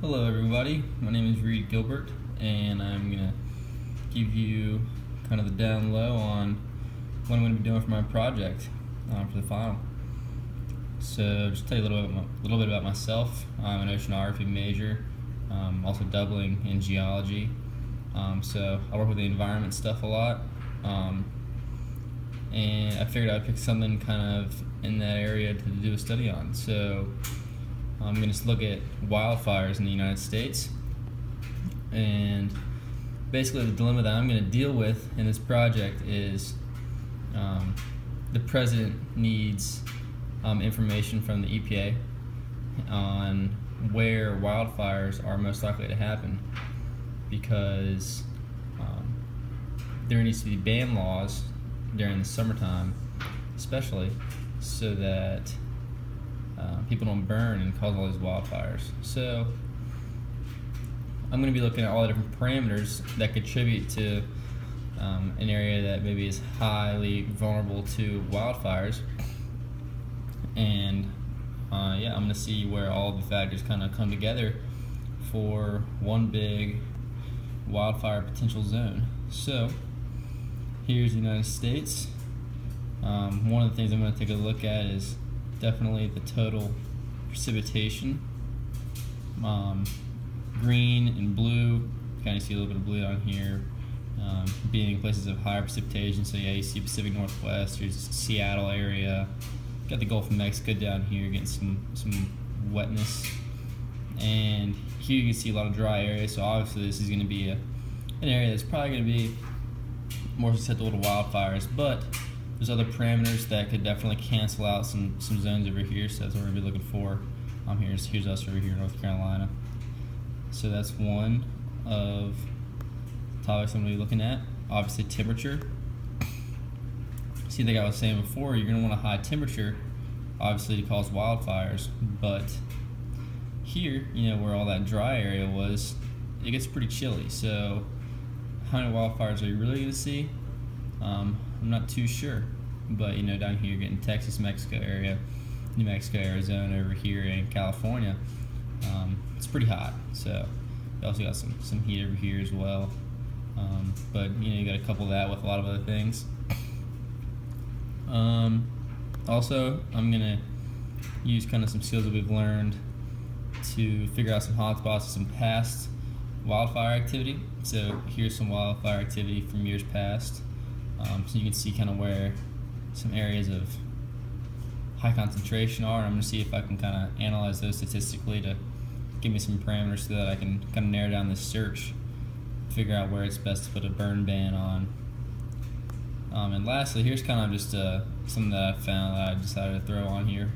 Hello everybody, my name is Reed Gilbert and I'm going to give you kind of the down low on what I'm going to be doing for my project for the final. So just tell you a little bit about myself. I'm an oceanography major, also doubling in geology. So I work with the environment stuff a lot, and I figured I'd pick something kind of in that area to do a study on. So I'm going to look at wildfires in the United States, and basically the dilemma that I'm going to deal with in this project is the president needs information from the EPA on where wildfires are most likely to happen, because there needs to be ban laws during the summertime especially, so that people don't burn and cause all these wildfires. So I'm going to be looking at all the different parameters that contribute to an area that maybe is highly vulnerable to wildfires, and I'm going to see where all the factors kind of come together for one big wildfire potential zone. So here's the United States. One of the things I'm going to take a look at is definitely the total precipitation. Green and blue, kind of see a little bit of blue on here, being places of higher precipitation. So yeah, you see Pacific Northwest, there's Seattle area, got the Gulf of Mexico down here getting some wetness, and here you can see a lot of dry areas. So obviously this is going to be an area that's probably going to be more susceptible to wildfires, but there's other parameters that could definitely cancel out some zones over here. So that's what we're going to be looking for. Here's us over here in North Carolina. So that's one of the topics I'm going to be looking at. Obviously temperature. See, like I was saying before, you're going to want a high temperature, obviously, to cause wildfires. But here, where all that dry area was, it gets pretty chilly. So how many wildfires are you really going to see? I'm not too sure. But down here, you're getting Texas, Mexico area, New Mexico, Arizona, over here in California. It's pretty hot. So you also got some heat over here as well. But you got to couple that with a lot of other things. Also, I'm gonna use kind of some skills that we've learned to figure out some hotspots of some past wildfire activity. So here's some wildfire activity from years past. So you can see kind of where some areas of high concentration are. I'm going to see if I can kind of analyze those statistically to give me some parameters so that I can kind of narrow down this search, figure out where it's best to put a burn ban on. And lastly, here's kind of just something that I found that I decided to throw on here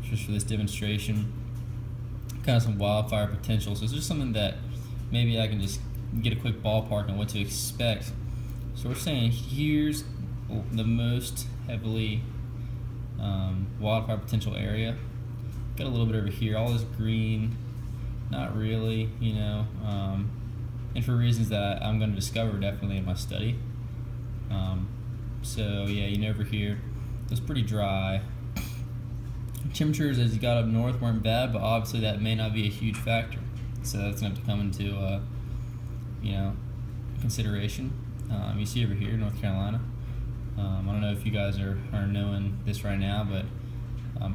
just for this demonstration. Kind of some wildfire potential. So it's just something that maybe I can just get a quick ballpark on what to expect. So we're saying here's the most heavily wildfire potential area. Got a little bit over here. All this green, not really, and for reasons that I'm going to discover definitely in my study. So yeah, over here, it was pretty dry. Temperatures as you got up north weren't bad, but obviously that may not be a huge factor. So that's going to have to come into consideration. You see over here, North Carolina. I don't know if you guys are knowing this right now, but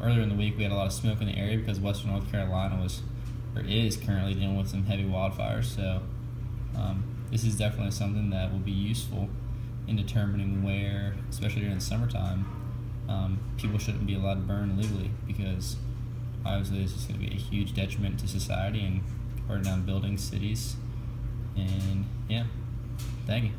earlier in the week we had a lot of smoke in the area because western North Carolina is currently dealing with some heavy wildfires. So this is definitely something that will be useful in determining where, especially during the summertime, people shouldn't be allowed to burn legally, because obviously this is going to be a huge detriment to society and burn down buildings, cities, and yeah, thank you.